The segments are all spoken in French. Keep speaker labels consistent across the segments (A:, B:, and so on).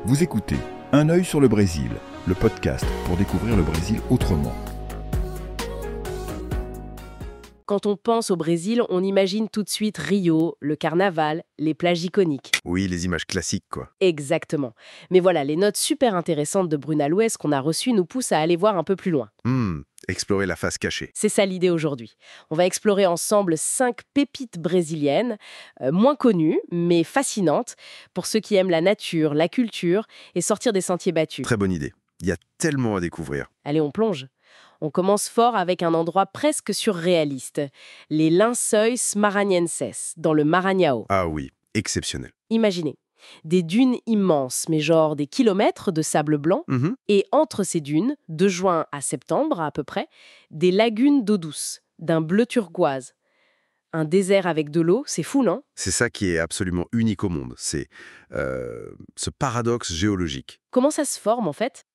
A: Vous écoutez Un œil sur le Brésil, le podcast pour découvrir le Brésil autrement.
B: Quand on pense au Brésil, on imagine tout de suite Rio, le carnaval, les plages iconiques.
C: Oui, les images classiques, quoi.
B: Exactement. Mais voilà, les notes super intéressantes de Bruna Lues qu'on a reçues nous poussent à aller voir un peu plus loin.
C: Explorer la face cachée.
B: C'est ça l'idée aujourd'hui. On va explorer ensemble 5 pépites brésiliennes, moins connues, mais fascinantes, pour ceux qui aiment la nature, la culture et sortir des sentiers battus.
C: Très bonne idée. Il y a tellement à découvrir.
B: Allez, on plonge. On commence fort avec un endroit presque surréaliste, les Lençóis Maranhenses, dans le Maranhão.
C: Ah oui, exceptionnel.
B: Imaginez, des dunes immenses, mais genre des kilomètres de sable blanc, et entre ces dunes, de juin à septembre à peu près, des lagunes d'eau douce, d'un bleu turquoise. Un désert avec de l'eau, c'est fou, non?
C: C'est ça qui est absolument unique au monde. C'est ce paradoxe géologique.
B: Comment ça se forme en fait?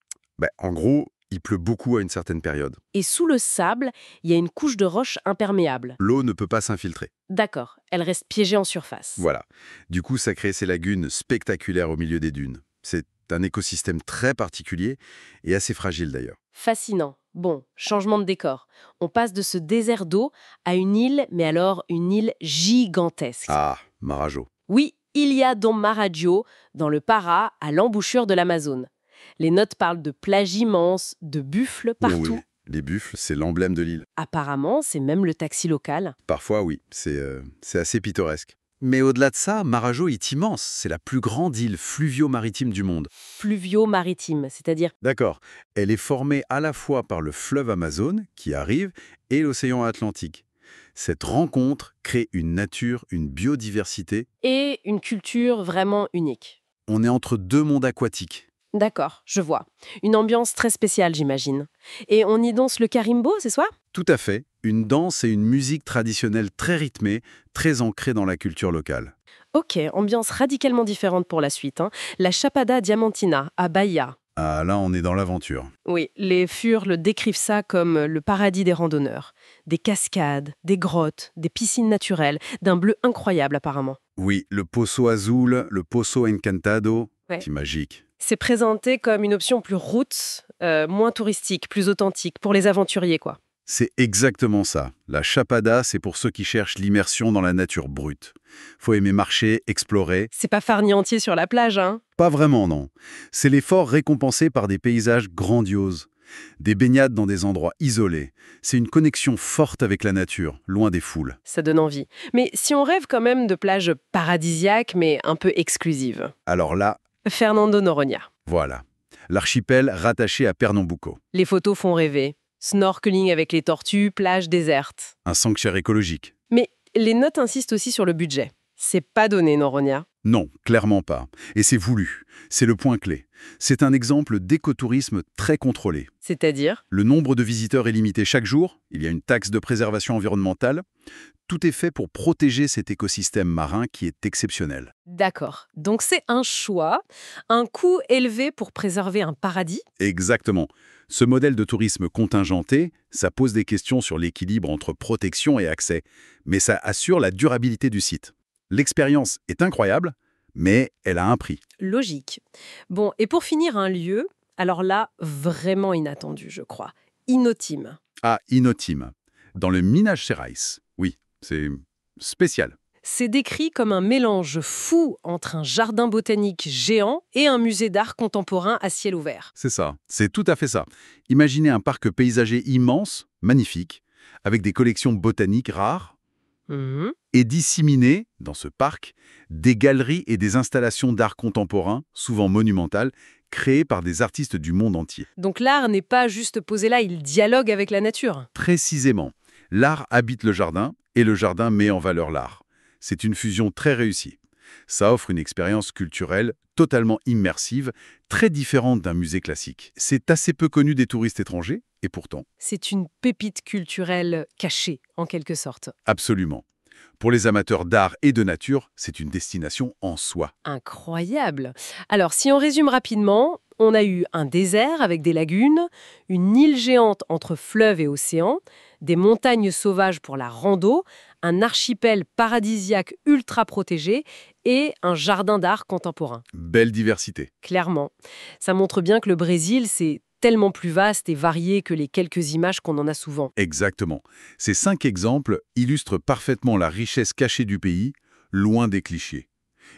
C: En gros, il pleut beaucoup à une certaine période.
B: Et sous le sable, il y a une couche de roche imperméable.
C: L'eau ne peut pas s'infiltrer.
B: D'accord, elle reste piégée en surface.
C: Voilà. Du coup, ça crée ces lagunes spectaculaires au milieu des dunes. C'est un écosystème très particulier et assez fragile d'ailleurs.
B: Fascinant. Bon, changement de décor. On passe de ce désert d'eau à une île, mais alors une île gigantesque.
C: Ah, Marajo.
B: Oui, il y a Dom Marajo, dans le Pará, à l'embouchure de l'Amazone. Les notes parlent de plages immenses, de buffles partout.
C: Oui, les buffles, c'est l'emblème de l'île.
B: Apparemment, c'est même le taxi local.
C: Parfois, oui, c'est assez pittoresque. Mais au-delà de ça, Marajo est immense. C'est la plus grande île fluvio-maritime du monde.
B: Fluvio-maritime, c'est-à-dire...
C: D'accord. Elle est formée à la fois par le fleuve Amazone, qui arrive, et l'océan Atlantique. Cette rencontre crée une nature, une biodiversité.
B: Et une culture vraiment unique.
C: On est entre deux mondes aquatiques.
B: D'accord, je vois. Une ambiance très spéciale, j'imagine. Et on y danse le carimbo, c'est ça?
C: Tout à fait. Une danse et une musique traditionnelle très rythmée, très ancrée dans la culture locale.
B: Ok, ambiance radicalement différente pour la suite. La Chapada Diamantina, à Bahia.
C: Ah, là, on est dans l'aventure.
B: Oui, les Furles décrivent ça comme le paradis des randonneurs. Des cascades, des grottes, des piscines naturelles, d'un bleu incroyable apparemment.
C: Oui, le Poço Azul, le Poço Encantado,
B: Ouais.
C: c'est magique.
B: C'est présenté comme une option plus roots, moins touristique, plus authentique, pour les aventuriers, quoi.
C: C'est exactement ça. La Chapada, c'est pour ceux qui cherchent l'immersion dans la nature brute. Faut aimer marcher, explorer.
B: C'est pas farnientier sur la plage, hein?
C: Pas vraiment, non. C'est l'effort récompensé par des paysages grandioses. Des baignades dans des endroits isolés. C'est une connexion forte avec la nature, loin des foules.
B: Ça donne envie. Mais si on rêve quand même de plages paradisiaques, mais un peu exclusives.
C: Alors là,
B: Fernando Noronha.
C: voilà. L'archipel rattaché à Pernambuco.
B: Les photos font rêver. Snorkeling avec les tortues, plage déserte.
C: Un sanctuaire écologique.
B: Mais les notes insistent aussi sur le budget. C'est pas donné, Noronha.
C: Non, clairement pas. Et c'est voulu. C'est le point clé. C'est un exemple d'écotourisme très contrôlé.
B: C'est-à-dire?
C: Le nombre de visiteurs est limité chaque jour. Il y a une taxe de préservation environnementale. Tout est fait pour protéger cet écosystème marin qui est exceptionnel.
B: D'accord. Donc c'est un choix, un coût élevé pour préserver un paradis.
C: Exactement. Ce modèle de tourisme contingenté, ça pose des questions sur l'équilibre entre protection et accès, mais ça assure la durabilité du site. L'expérience est incroyable, mais elle a un prix.
B: Logique. Bon, et pour finir, un lieu, alors là, vraiment inattendu, je crois. Inotime.
C: Ah, Inotime, dans le Minas Gerais. Oui, c'est spécial.
B: C'est décrit comme un mélange fou entre un jardin botanique géant et un musée d'art contemporain à ciel ouvert.
C: C'est ça, c'est tout à fait ça. Imaginez un parc paysager immense, magnifique, avec des collections botaniques rares, et disséminées, dans ce parc, des galeries et des installations d'art contemporain, souvent monumentales, créées par des artistes du monde entier.
B: Donc l'art n'est pas juste posé là, il dialogue avec la nature.
C: Précisément, l'art habite le jardin, et le jardin met en valeur l'art. C'est une fusion très réussie. Ça offre une expérience culturelle totalement immersive, très différente d'un musée classique. C'est assez peu connu des touristes étrangers, et pourtant,
B: C'est une pépite culturelle cachée, en quelque sorte.
C: absolument. Pour les amateurs d'art et de nature, c'est une destination en soi.
B: Incroyable. Alors, si on résume rapidement, on a eu un désert avec des lagunes, une île géante entre fleuve et océan, des montagnes sauvages pour la rando, un archipel paradisiaque ultra protégé et un jardin d'art contemporain.
C: Belle diversité.
B: Clairement. Ça montre bien que le Brésil, c'est tellement plus vaste et varié que les quelques images qu'on en a souvent.
C: Exactement. Ces 5 exemples illustrent parfaitement la richesse cachée du pays, loin des clichés.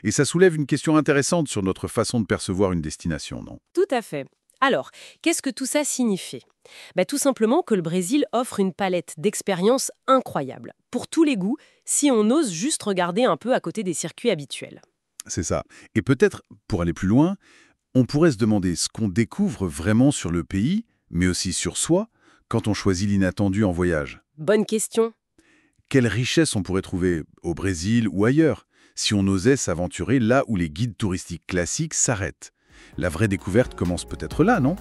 C: Et ça soulève une question intéressante sur notre façon de percevoir une destination, non?
B: Tout à fait. Alors, qu'est-ce que tout ça signifie? Tout simplement que le Brésil offre une palette d'expériences incroyables, pour tous les goûts, si on ose juste regarder un peu à côté des circuits habituels.
C: C'est ça. Et peut-être, pour aller plus loin, on pourrait se demander ce qu'on découvre vraiment sur le pays, mais aussi sur soi, quand on choisit l'inattendu en voyage.
B: Bonne question.
C: Quelle richesse on pourrait trouver au Brésil ou ailleurs, si on osait s'aventurer là où les guides touristiques classiques s'arrêtent? La vraie découverte commence peut-être là, non?